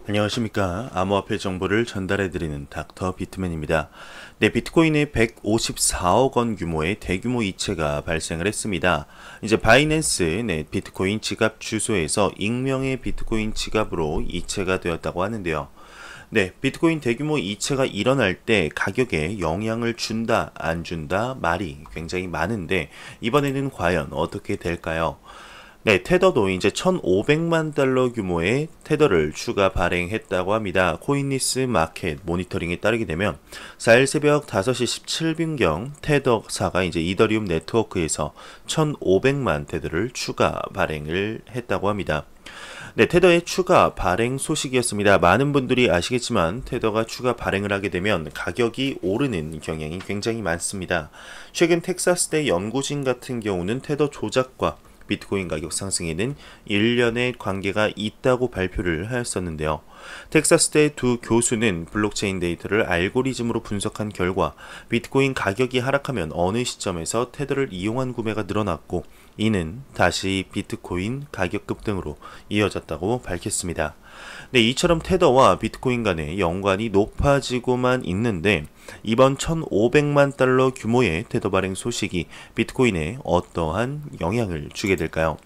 안녕하십니까. 암호화폐 정보를 전달해드리는 닥터 비트맨입니다. 네, 비트코인의 154억 원 규모의 대규모 이체가 발생을 했습니다. 이제 바이낸스 비트코인 지갑 주소에서 익명의 비트코인 지갑으로 이체가 되었다고 하는데요. 네, 비트코인 대규모 이체가 일어날 때 가격에 영향을 준다, 안 준다 말이 굉장히 많은데 이번에는 과연 어떻게 될까요? 네, 테더도 이제 1,500만 달러 규모의 테더를 추가 발행했다고 합니다. 코인리스 마켓 모니터링에 따르게 되면 4일 새벽 5시 17분경 테더사가 이제 이더리움 네트워크에서 1,500만 테더를 추가 발행을 했다고 합니다. 네, 테더의 추가 발행 소식이었습니다. 많은 분들이 아시겠지만 테더가 추가 발행을 하게 되면 가격이 오르는 경향이 굉장히 많습니다. 최근 텍사스대 연구진 같은 경우는 테더 조작과 비트코인 가격 상승에는 일련의 관계가 있다고 발표를 하였었는데요. 텍사스대 두 교수는 블록체인 데이터를 알고리즘으로 분석한 결과 비트코인 가격이 하락하면 어느 시점에서 테더를 이용한 구매가 늘어났고 이는 다시 비트코인 가격 급등으로 이어졌다고 밝혔습니다. 네, 이처럼 테더와 비트코인 간의 연관이 높아지고만 있는데 이번 1,500만 달러 규모의 테더 발행 소식이 비트코인에 어떠한 영향을 주게 될까요?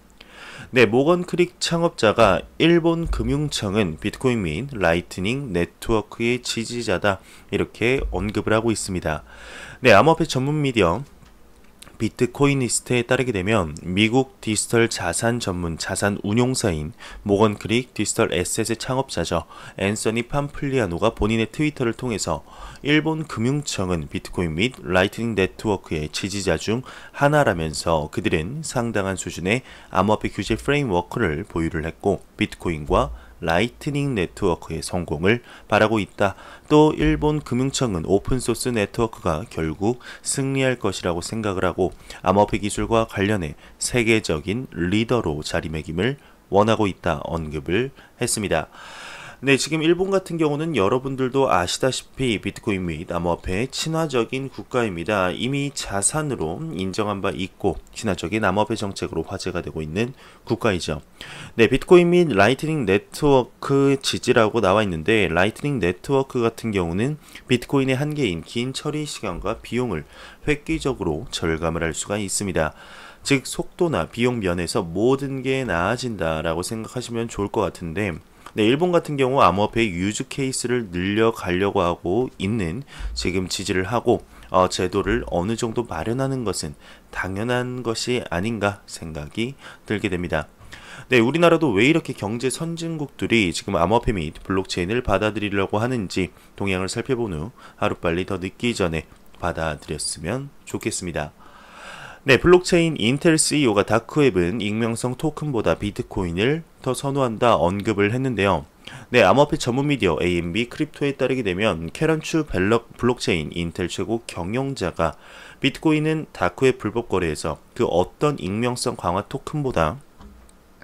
네, 모건 크릭 창업자가 일본 금융청은 비트코인 및 라이트닝 네트워크의 지지자다 이렇게 언급을 하고 있습니다. 네, 암호화폐 전문 미디어 비트코이니스트에 따르게 되면 미국 디지털 자산 전문 자산 운용사인 모건 크릭 디지털 에셋의 창업자죠. 앤서니 팜플리아노가 본인의 트위터를 통해서 일본 금융청은 비트코인 및 라이트닝 네트워크의 지지자 중 하나라면서 그들은 상당한 수준의 암호화폐 규제 프레임워크를 보유를 했고 비트코인과 라이트닝 네트워크의 성공을 바라고 있다. 또 일본 금융청은 오픈소스 네트워크가 결국 승리할 것이라고 생각을 하고 암호화폐 기술과 관련해 세계적인 리더로 자리매김을 원하고 있다. 언급을 했습니다. 네, 지금 일본 같은 경우는 여러분들도 아시다시피 비트코인 및 암호화폐의 친화적인 국가입니다. 이미 자산으로 인정한 바 있고 친화적인 암호화폐 정책으로 화제가 되고 있는 국가이죠. 네, 비트코인 및 라이트닝 네트워크 지지라고 나와 있는데 라이트닝 네트워크 같은 경우는 비트코인의 한계인 긴 처리 시간과 비용을 획기적으로 절감을 할 수가 있습니다. 즉 속도나 비용 면에서 모든 게 나아진다라고 생각하시면 좋을 것 같은데 네, 일본 같은 경우 암호화폐의 유즈 케이스를 늘려가려고 하고 있는 지금 지지를 하고 제도를 어느 정도 마련하는 것은 당연한 것이 아닌가 생각이 들게 됩니다. 네, 우리나라도 왜 이렇게 경제 선진국들이 지금 암호화폐 및 블록체인을 받아들이려고 하는지 동향을 살펴본 후 하루빨리 더 늦기 전에 받아들였으면 좋겠습니다. 네, 블록체인 인텔 CEO가 다크웹은 익명성 토큰보다 비트코인을 더 선호한다 언급을 했는데요. 네, 암호화폐 전문 미디어 AMB 크립토에 따르게 되면 캐런추 벨럭 블록체인 인텔 최고 경영자가 비트코인은 다크웹 불법 거래에서 그 어떤 익명성 강화 토큰보다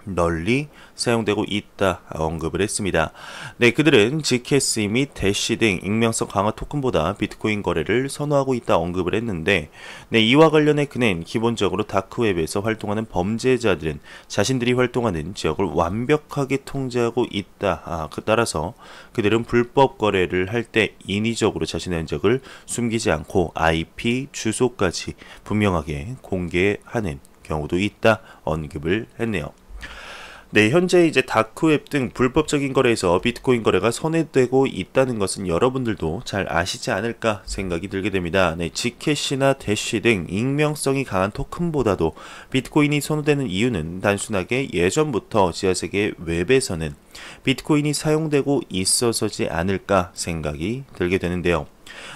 널리 사용되고 있다 언급을 했습니다. 네, 그들은 GKC 및 대시 등 익명성 강화 토큰보다 비트코인 거래를 선호하고 있다 언급을 했는데 네, 이와 관련해 그는 기본적으로 다크웹에서 활동하는 범죄자들은 자신들이 활동하는 지역을 완벽하게 통제하고 있다. 따라서 그들은 불법 거래를 할 때 인위적으로 자신의 흔적을 숨기지 않고 IP 주소까지 분명하게 공개하는 경우도 있다 언급을 했네요. 네, 현재 이제 다크웹 등 불법적인 거래에서 비트코인 거래가 선회되고 있다는 것은 여러분들도 잘 아시지 않을까 생각이 들게 됩니다. 네, 지캐시나 대쉬 등 익명성이 강한 토큰보다도 비트코인이 선호되는 이유는 단순하게 예전부터 지하세계 웹에서는 비트코인이 사용되고 있어서지 않을까 생각이 들게 되는데요.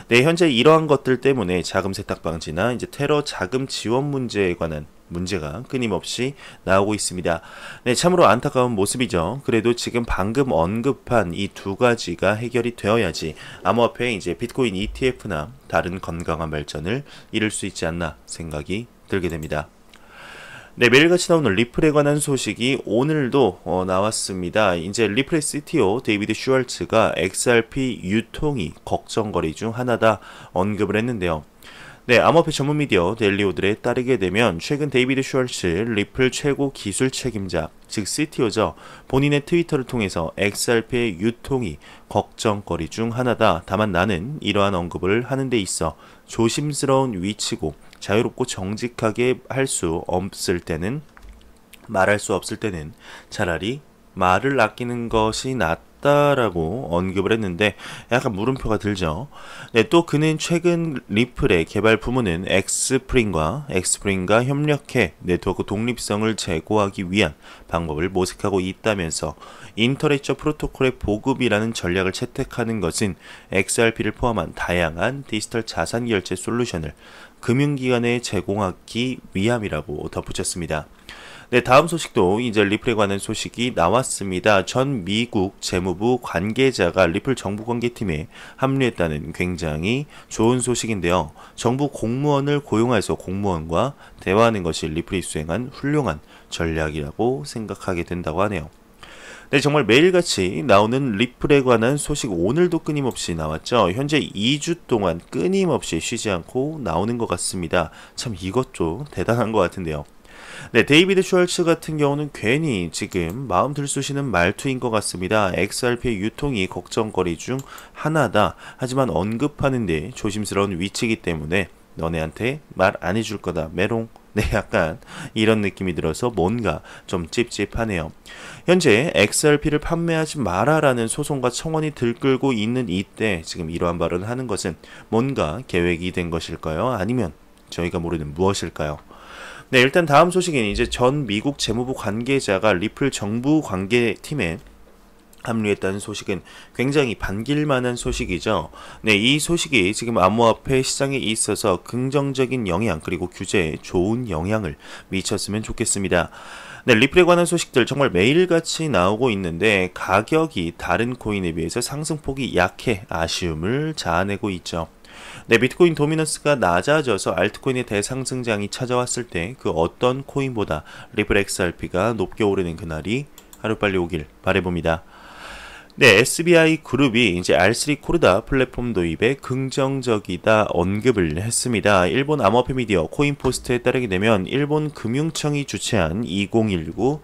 네, 현재 이러한 것들 때문에 자금 세탁 방지나 이제 테러 자금 지원 문제에 관한 문제가 끊임없이 나오고 있습니다. 네, 참으로 안타까운 모습이죠. 그래도 지금 방금 언급한 이 두 가지가 해결이 되어야지 암호화폐 이제 비트코인 ETF나 다른 건강한 발전을 이룰 수 있지 않나 생각이 들게 됩니다. 네, 매일같이 나오는 리플에 관한 소식이 오늘도 나왔습니다. 이제 리플의 CTO 데이비드 슈왈츠가 XRP 유통이 걱정거리 중 하나다 언급을 했는데요. 네, 암호화폐 전문 미디어 데일리오들에 따르게 되면 최근 데이비드 슈왈츠 리플 최고 기술 책임자, 즉 CTO죠. 본인의 트위터를 통해서 XRP의 유통이 걱정거리 중 하나다. 다만 나는 이러한 언급을 하는 데 있어 조심스러운 위치고 자유롭고 정직하게 할 수 없을 때는 말할 수 없을 때는 차라리 말을 아끼는 것이 낫다라고 언급을 했는데 약간 물음표가 들죠. 네, 또 그는 최근 리플의 개발 부문은 엑스프링과 협력해 네트워크 독립성을 제고하기 위한 방법을 모색하고 있다면서 인터랙처 프로토콜의 보급이라는 전략을 채택하는 것은 XRP를 포함한 다양한 디지털 자산 결제 솔루션을 금융기관에 제공하기 위함이라고 덧붙였습니다. 네, 다음 소식도 이제 리플에 관한 소식이 나왔습니다. 전 미국 재무부 관계자가 리플 정부관계팀에 합류했다는 굉장히 좋은 소식인데요. 정부 공무원을 고용해서 공무원과 대화하는 것이 리플이 수행한 훌륭한 전략이라고 생각하게 된다고 하네요. 네, 정말 매일같이 나오는 리플에 관한 소식 오늘도 끊임없이 나왔죠. 현재 2주 동안 끊임없이 쉬지 않고 나오는 것 같습니다. 참 이것도 대단한 것 같은데요. 네, 데이비드 슈왈츠 같은 경우는 괜히 지금 마음 들쑤시는 말투인 것 같습니다. XRP의 유통이 걱정거리 중 하나다. 하지만 언급하는데 조심스러운 위치이기 때문에 너네한테 말 안 해줄 거다. 메롱. 네, 약간 이런 느낌이 들어서 뭔가 좀 찝찝하네요. 현재 XRP를 판매하지 마라라는 소송과 청원이 들끓고 있는 이때 지금 이러한 발언을 하는 것은 뭔가 계획이 된 것일까요? 아니면 저희가 모르는 무엇일까요? 네, 일단 다음 소식은 이제 전 미국 재무부 관계자가 리플 정부 관계팀에 합류했다는 소식은 굉장히 반길만한 소식이죠. 네, 이 소식이 지금 암호화폐 시장에 있어서 긍정적인 영향 그리고 규제에 좋은 영향을 미쳤으면 좋겠습니다. 네, 리플에 관한 소식들 정말 매일같이 나오고 있는데 가격이 다른 코인에 비해서 상승폭이 약해 아쉬움을 자아내고 있죠. 네, 비트코인 도미넌스가 낮아져서 알트코인의 대상승장이 찾아왔을 때 그 어떤 코인보다 리플 XRP가 높게 오르는 그날이 하루빨리 오길 바라봅니다. 네, SBI 그룹이 이제 R3 코르다 플랫폼 도입에 긍정적이다 언급을 했습니다. 일본 암호화폐 미디어 코인포스트에 따르게 되면 일본 금융청이 주최한 2019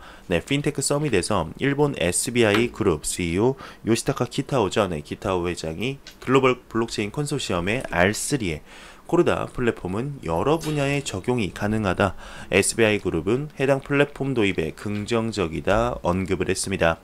핀테크 서밋에서 일본 SBI 그룹 CEO 요시타카 키타오죠. 네, 키타오 회장이 글로벌 블록체인 컨소시엄의 R3에 코르다 플랫폼은 여러 분야에 적용이 가능하다. SBI 그룹은 해당 플랫폼 도입에 긍정적이다 언급을 했습니다.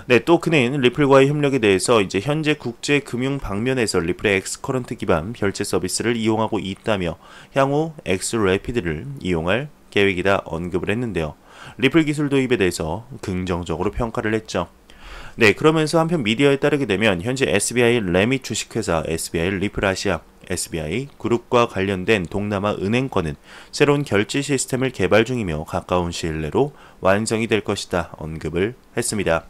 네, 또 그는 리플과의 협력에 대해서 이제 현재 국제 금융 방면에서 리플의 엑스커런트 기반 결제 서비스를 이용하고 있다며 향후 엑스래피드를 이용할 계획이다 언급을 했는데요. 리플 기술 도입에 대해서 긍정적으로 평가를 했죠. 네, 그러면서 한편 미디어에 따르게 되면 현재 SBI 레밋 주식회사 SBI 리플 아시아 SBI 그룹과 관련된 동남아 은행권은 새로운 결제 시스템을 개발 중이며 가까운 시일 내로 완성이 될 것이다 언급을 했습니다.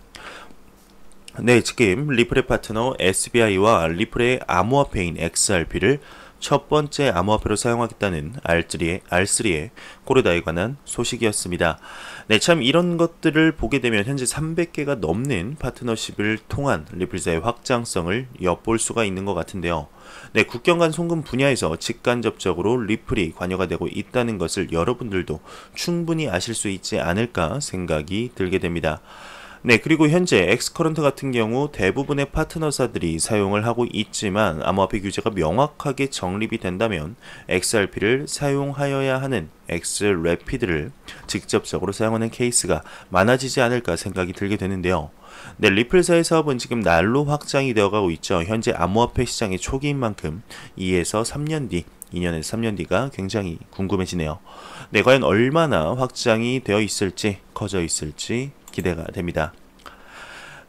네, 지금 리플의 파트너 SBI와 리플의 암호화폐인 XRP를 첫 번째 암호화폐로 사용하겠다는 R3의 코르다에 관한 소식이었습니다. 네, 참 이런 것들을 보게 되면 현재 300개가 넘는 파트너십을 통한 리플사의 확장성을 엿볼 수가 있는 것 같은데요. 네, 국경 간 송금 분야에서 직간접적으로 리플이 관여가 되고 있다는 것을 여러분들도 충분히 아실 수 있지 않을까 생각이 들게 됩니다. 네, 그리고 현재 엑스커런트 같은 경우 대부분의 파트너사들이 사용을 하고 있지만 암호화폐 규제가 명확하게 정립이 된다면 XRP를 사용하여야 하는 엑스래피드를 직접적으로 사용하는 케이스가 많아지지 않을까 생각이 들게 되는데요. 네, 리플사의 사업은 지금 날로 확장이 되어가고 있죠. 현재 암호화폐 시장의 초기인 만큼 2에서 3년 뒤 2년에서 3년 뒤가 굉장히 궁금해지네요. 네, 과연 얼마나 확장이 되어 있을지 커져 있을지 기대가 됩니다.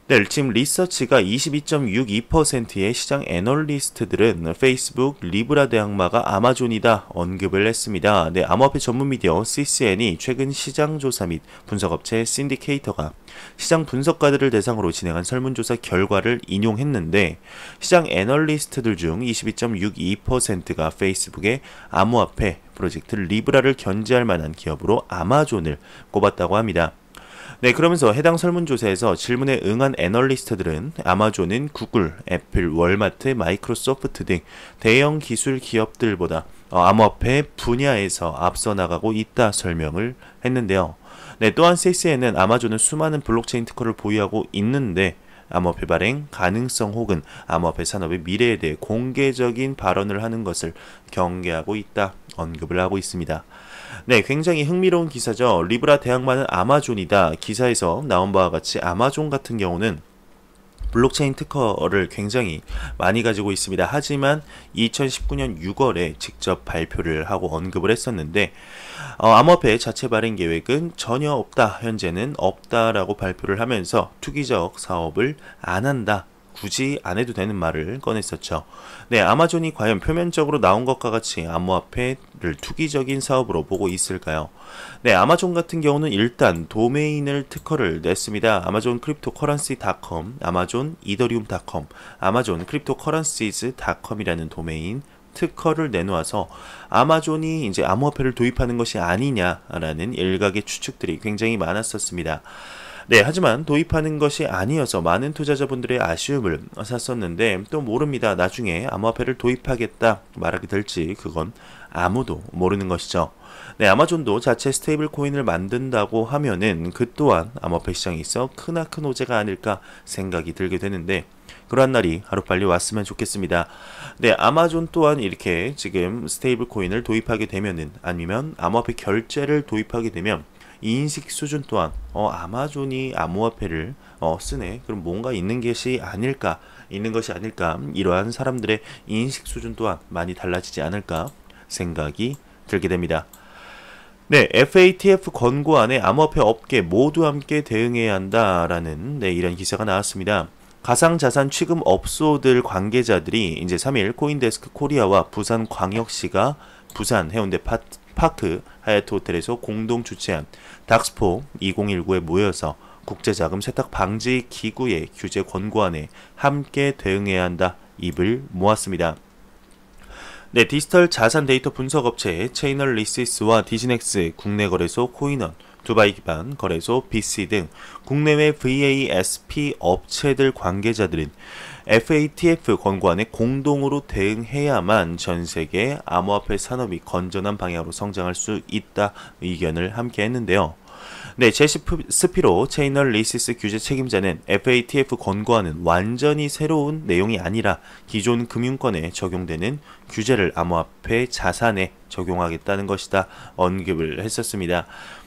네, 지금 리서치가 22.62%의 시장 애널리스트들은 페이스북 리브라 대항마가 아마존이다 언급을 했습니다. 네, 암호화폐 전문 미디어 CCN이 최근 시장 조사 및 분석업체 신디케이터가 시장 분석가들을 대상으로 진행한 설문조사 결과를 인용했는데 시장 애널리스트들 중 22.62%가 페이스북의 암호화폐 프로젝트 리브라를 견제할 만한 기업으로 아마존을 꼽았다고 합니다. 네, 그러면서 해당 설문조사에서 질문에 응한 애널리스트들은 아마존은 구글, 애플, 월마트, 마이크로소프트 등 대형 기술 기업들보다 암호화폐 분야에서 앞서 나가고 있다 설명을 했는데요. 네, 또한 세스에는 아마존은 수많은 블록체인 특허를 보유하고 있는데 암호화폐 발행 가능성 혹은 암호화폐 산업의 미래에 대해 공개적인 발언을 하는 것을 경계하고 있다 언급을 하고 있습니다. 네, 굉장히 흥미로운 기사죠. 리브라 대항마는 아마존이다. 기사에서 나온 바와 같이 아마존 같은 경우는 블록체인 특허를 굉장히 많이 가지고 있습니다. 하지만 2019년 6월에 직접 발표를 하고 언급을 했었는데 암호화폐 자체 발행 계획은 전혀 없다. 현재는 없다라고 발표를 하면서 투기적 사업을 안 한다. 굳이 안 해도 되는 말을 꺼냈었죠. 네, 아마존이 과연 표면적으로 나온 것과 같이 암호화폐를 투기적인 사업으로 보고 있을까요? 네, 아마존 같은 경우는 일단 도메인을 특허를 냈습니다. 아마존 크립토커런시닷컴, 아마존 이더리움닷컴, 아마존 크립토커런시즈닷컴이라는 도메인 특허를 내놓아서 아마존이 이제 암호화폐를 도입하는 것이 아니냐라는 일각의 추측들이 굉장히 많았었습니다. 네, 하지만 도입하는 것이 아니어서 많은 투자자분들의 아쉬움을 샀었는데 또 모릅니다. 나중에 암호화폐를 도입하겠다 말하게 될지 그건 아무도 모르는 것이죠. 네, 아마존도 자체 스테이블 코인을 만든다고 하면은 그 또한 암호화폐 시장에 있어 크나큰 호재가 아닐까 생각이 들게 되는데 그러한 날이 하루빨리 왔으면 좋겠습니다. 네, 아마존 또한 이렇게 지금 스테이블 코인을 도입하게 되면은 아니면 암호화폐 결제를 도입하게 되면 이 인식 수준 또한 아마존이 암호화폐를 쓰네. 그럼 뭔가 있는 것이 아닐까 이러한 사람들의 인식 수준 또한 많이 달라지지 않을까 생각이 들게 됩니다. 네, FATF 권고안에 암호화폐 업계 모두 함께 대응해야 한다라는 이런 기사가 나왔습니다. 가상자산 취급 업소들 관계자들이 이제 3일 코인데스크 코리아와 부산광역시가 부산 해운대 파크 하얏트 호텔에서 공동 주최한 닥스포 2019에 모여서 국제자금 세탁 방지 기구의 규제 권고안에 함께 대응해야 한다 입을 모았습니다. 네, 디지털 자산 데이터 분석 업체 체이널리시스와 디지넥스, 국내 거래소 코인원, 두바이 기반 거래소 BC 등 국내외 VASP 업체들 관계자들은 FATF 권고안에 공동으로 대응해야만 전 세계 암호화폐 산업이 건전한 방향으로 성장할 수 있다 의견을 함께 했는데요. 네, 제시스피로 체이널리시스 규제 책임자는 FATF 권고안은 완전히 새로운 내용이 아니라 기존 금융권에 적용되는 규제를 암호화폐 자산에 적용하겠다는 것이다 언급을 했었습니다.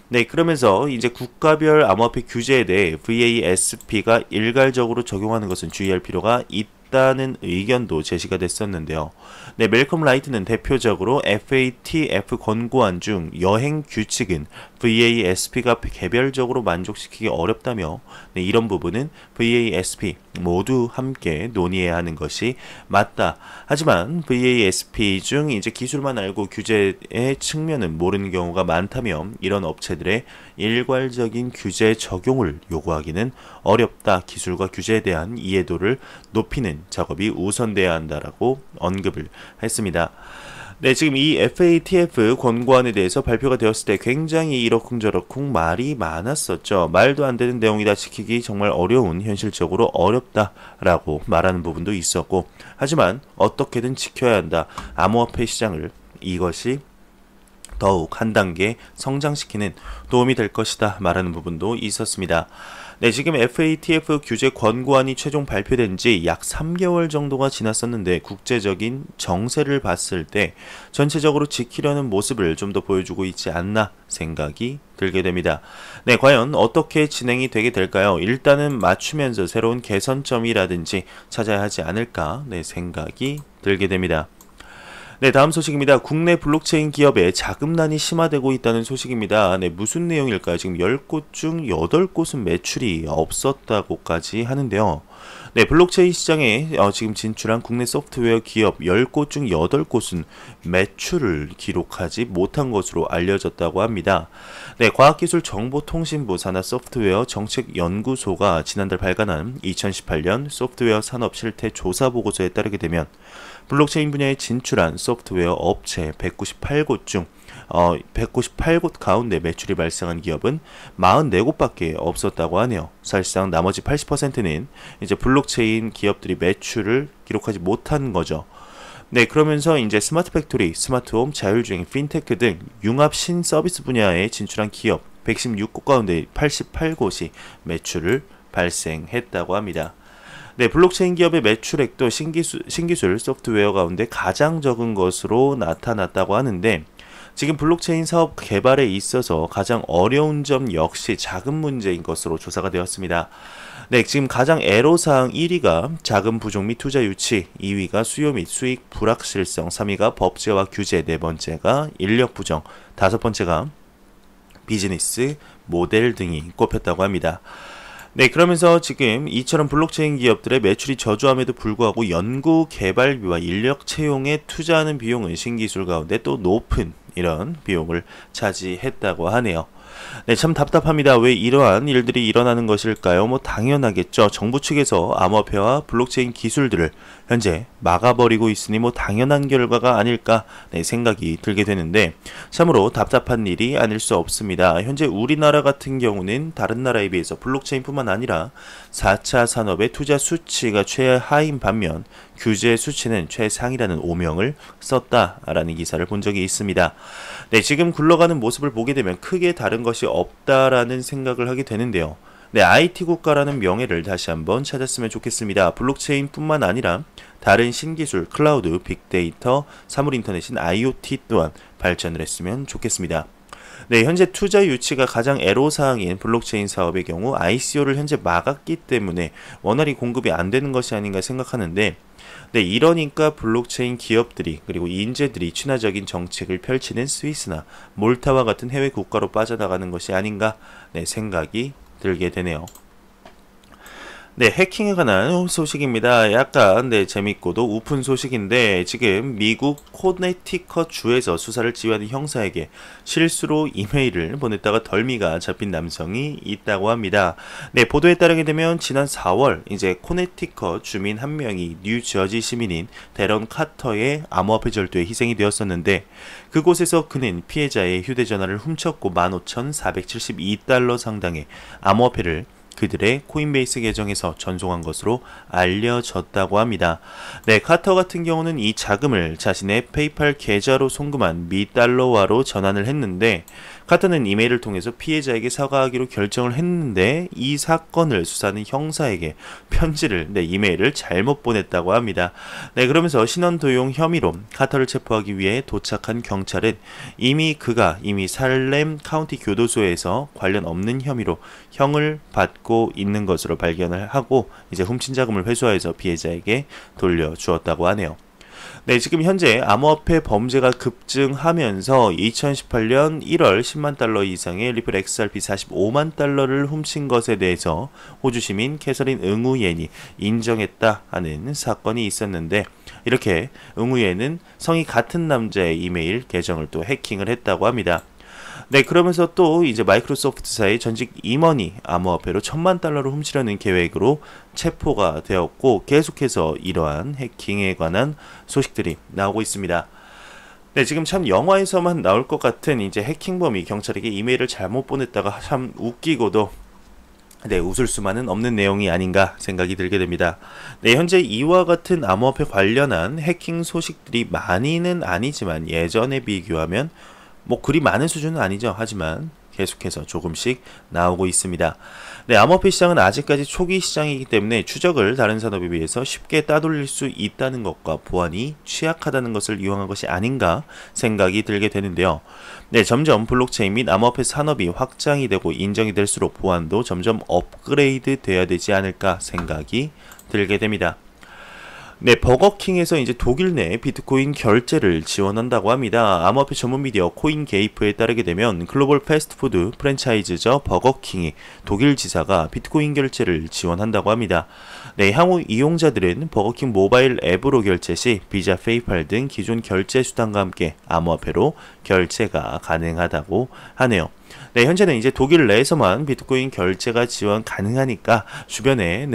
네, 그러면서 이제 국가별 암호화폐 규제에 대해 VASP가 일괄적으로 적용하는 것은 주의할 필요가 있다는 의견도 제시가 됐었는데요. 네, 멜컴 라이트는 대표적으로 FATF 권고안 중 여행 규칙은 VASP가 개별적으로 만족시키기 어렵다며 이런 부분은 VASP 모두 함께 논의해야 하는 것이 맞다. 하지만 VASP 중 이제 기술만 알고 규제의 측면은 모르는 경우가 많다며 이런 업체들의 일괄적인 규제 적용을 요구하기는 어렵다. 기술과 규제에 대한 이해도를 높이는 작업이 우선돼야 한다라고 언급을 했습니다. 네, 지금 이 FATF 권고안에 대해서 발표가 되었을 때 굉장히 이러쿵저러쿵 말이 많았었죠. 말도 안 되는 내용이다, 지키기 정말 어려운, 현실적으로 어렵다라고 말하는 부분도 있었고, 하지만 어떻게든 지켜야 한다. 암호화폐 시장을 이것이 더욱 한 단계 성장시키는 도움이 될 것이다 말하는 부분도 있었습니다. 네, 지금 FATF 규제 권고안이 최종 발표된 지 약 3개월 정도가 지났었는데 국제적인 정세를 봤을 때 전체적으로 지키려는 모습을 좀 더 보여주고 있지 않나 생각이 들게 됩니다. 네, 과연 어떻게 진행이 되게 될까요? 일단은 맞추면서 새로운 개선점이라든지 찾아야 하지 않을까 생각이 들게 됩니다. 네, 다음 소식입니다. 국내 블록체인 기업의 자금난이 심화되고 있다는 소식입니다. 네, 무슨 내용일까요? 지금 10곳 중 8곳은 매출이 없었다고까지 하는데요. 네, 블록체인 시장에 지금 진출한 국내 소프트웨어 기업 10곳 중 8곳은 매출을 기록하지 못한 것으로 알려졌다고 합니다. 네, 과학기술정보통신부 산하소프트웨어 정책연구소가 지난달 발간한 2018년 소프트웨어 산업 실태 조사 보고서에 따르게 되면 블록체인 분야에 진출한 소프트웨어 업체 198곳 중 198곳 가운데 매출이 발생한 기업은 44곳밖에 없었다고 하네요. 사실상 나머지 80%는 이제 블록체인 기업들이 매출을 기록하지 못한 거죠. 네, 그러면서 이제 스마트 팩토리, 스마트홈, 자율주행, 핀테크 등 융합 신서비스 분야에 진출한 기업 116곳 가운데 88곳이 매출을 발생했다고 합니다. 네, 블록체인 기업의 매출액도 신기술 소프트웨어 가운데 가장 적은 것으로 나타났다고 하는데, 지금 블록체인 사업 개발에 있어서 가장 어려운 점 역시 자금 문제인 것으로 조사가 되었습니다. 네, 지금 가장 애로사항 1위가 자금 부족 및 투자 유치, 2위가 수요 및 수익 불확실성, 3위가 법제와 규제, 4번째가 인력 부정, 5번째가 비즈니스 모델 등이 꼽혔다고 합니다. 네, 그러면서 지금 이처럼 블록체인 기업들의 매출이 저조함에도 불구하고 연구 개발비와 인력 채용에 투자하는 비용은 신기술 가운데 또 높은 이런 비용을 차지했다고 하네요. 네, 참 답답합니다. 왜 이러한 일들이 일어나는 것일까요? 뭐 당연하겠죠. 정부 측에서 암호화폐와 블록체인 기술들을 현재 막아버리고 있으니 뭐 당연한 결과가 아닐까 생각이 들게 되는데, 참으로 답답한 일이 아닐 수 없습니다. 현재 우리나라 같은 경우는 다른 나라에 비해서 블록체인뿐만 아니라 4차 산업의 투자 수치가 최하인 반면 규제 수치는 최상이라는 오명을 썼다라는 기사를 본 적이 있습니다. 네, 지금 굴러가는 모습을 보게 되면 크게 다른 것이 없다라는 생각을 하게 되는데요. 네, IT 국가라는 명예를 다시 한번 찾았으면 좋겠습니다. 블록체인뿐만 아니라 다른 신기술, 클라우드, 빅데이터, 사물인터넷인 IoT 또한 발전을 했으면 좋겠습니다. 네, 현재 투자 유치가 가장 애로사항인 블록체인 사업의 경우 ICO를 현재 막았기 때문에 원활히 공급이 안 되는 것이 아닌가 생각하는데, 네, 이러니까 블록체인 기업들이 그리고 인재들이 친화적인 정책을 펼치는 스위스나 몰타와 같은 해외 국가로 빠져나가는 것이 아닌가 생각이 들게 되네요. 네, 해킹에 관한 소식입니다. 약간 재밌고도 우픈 소식인데, 지금 미국 코네티컷 주에서 수사를 지휘하는 형사에게 실수로 이메일을 보냈다가 덜미가 잡힌 남성이 있다고 합니다. 네, 보도에 따르게 되면 지난 4월 이제 코네티컷 주민 한 명이 뉴저지 시민인 데런 카터의 암호화폐 절도에 희생이 되었었는데, 그곳에서 그는 피해자의 휴대전화를 훔쳤고 15,472달러 상당의 암호화폐를 그들의 코인베이스 계정에서 전송한 것으로 알려졌다고 합니다. 네, 카터 같은 경우는 이 자금을 자신의 페이팔 계좌로 송금한 미 달러화로 전환을 했는데, 카터는 이메일을 통해서 피해자에게 사과하기로 결정을 했는데, 이 사건을 수사하는 형사에게 편지를, 이메일을 잘못 보냈다고 합니다. 네, 그러면서 신원 도용 혐의로 카터를 체포하기 위해 도착한 경찰은 그가 이미 살렘 카운티 교도소에서 관련 없는 혐의로 형을 받고 있는 것으로 발견을 하고 이제 훔친 자금을 회수하여서 피해자에게 돌려주었다고 하네요. 네, 지금 현재 암호화폐 범죄가 급증하면서 2018년 1월 10만 달러 이상의 리플 XRP 45만 달러를 훔친 것에 대해서 호주 시민 캐서린 응우옌이 인정했다 하는 사건이 있었는데, 이렇게 응우옌은 성이 같은 남자의 이메일 계정을 또 해킹을 했다고 합니다. 네, 그러면서 또 이제 마이크로소프트사의 전직 임원이 암호화폐로 1,000만 달러를 훔치려는 계획으로 체포가 되었고, 계속해서 이러한 해킹에 관한 소식들이 나오고 있습니다. 네, 지금 참 영화에서만 나올 것 같은 이제 해킹범이 경찰에게 이메일을 잘못 보냈다가 참 웃기고도 웃을 수만은 없는 내용이 아닌가 생각이 들게 됩니다. 네, 현재 이와 같은 암호화폐 관련한 해킹 소식들이 많이는 아니지만 예전에 비교하면 뭐 그리 많은 수준은 아니죠. 하지만 계속해서 조금씩 나오고 있습니다. 네, 암호화폐 시장은 아직까지 초기 시장이기 때문에 추적을 다른 산업에 비해서 쉽게 따돌릴 수 있다는 것과 보안이 취약하다는 것을 이용한 것이 아닌가 생각이 들게 되는데요. 네, 점점 블록체인 및 암호화폐 산업이 확장이 되고 인정이 될수록 보안도 점점 업그레이드 돼야 되지 않을까 생각이 들게 됩니다. 네, 버거킹에서 이제 독일 내 비트코인 결제를 지원한다고 합니다. 암호화폐 전문 미디어 코인게이프에 따르게 되면 글로벌 패스트푸드 프랜차이즈죠 버거킹이 독일 지사가 비트코인 결제를 지원한다고 합니다. 네, 향후 이용자들은 버거킹 모바일 앱으로 결제 시 비자, 페이팔 등 기존 결제 수단과 함께 암호화폐로 결제가 가능하다고 하네요. 네, 현재는 이제 독일 내에서만 비트코인 결제가 지원 가능하니까 주변에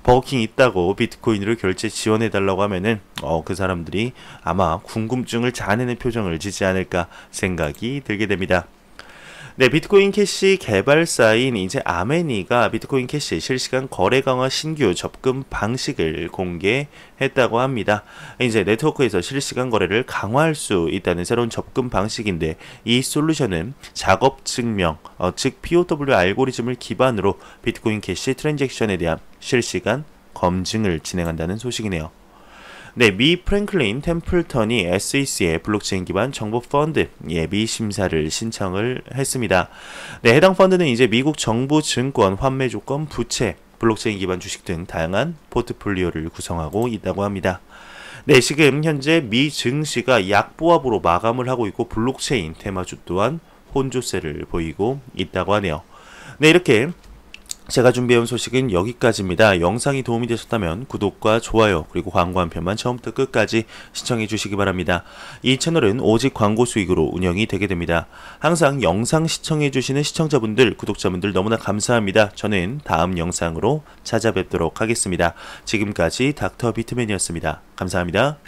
버거킹 있다고 비트코인으로 결제 지원해 달라고 하면은 그 사람들이 아마 궁금증을 자아내는 표정을 짓지 않을까 생각이 들게 됩니다. 네, 비트코인 캐시 개발사인 이제 아메니가 비트코인 캐시 실시간 거래 강화 신규 접근 방식을 공개했다고 합니다. 이제 네트워크에서 실시간 거래를 강화할 수 있다는 새로운 접근 방식인데 이 솔루션은 작업 증명, 즉 POW 알고리즘을 기반으로 비트코인 캐시 트랜잭션에 대한 실시간 검증을 진행한다는 소식이네요. 네, 미 프랭클린 템플턴이 SEC에 블록체인 기반 정보 펀드 예비 심사를 신청을 했습니다. 네, 해당 펀드는 이제 미국 정부 증권, 환매 조건, 부채, 블록체인 기반 주식 등 다양한 포트폴리오를 구성하고 있다고 합니다. 네, 지금 현재 미 증시가 약보합으로 마감을 하고 있고 블록체인 테마주 또한 혼조세를 보이고 있다고 하네요. 네, 이렇게 제가 준비해온 소식은 여기까지입니다. 영상이 도움이 되셨다면 구독과 좋아요 그리고 광고 한 편만 처음부터 끝까지 시청해 주시기 바랍니다. 이 채널은 오직 광고 수익으로 운영이 되게 됩니다. 항상 영상 시청해 주시는 시청자분들, 구독자분들 너무나 감사합니다. 저는 다음 영상으로 찾아뵙도록 하겠습니다. 지금까지 닥터 비트맨이었습니다. 감사합니다.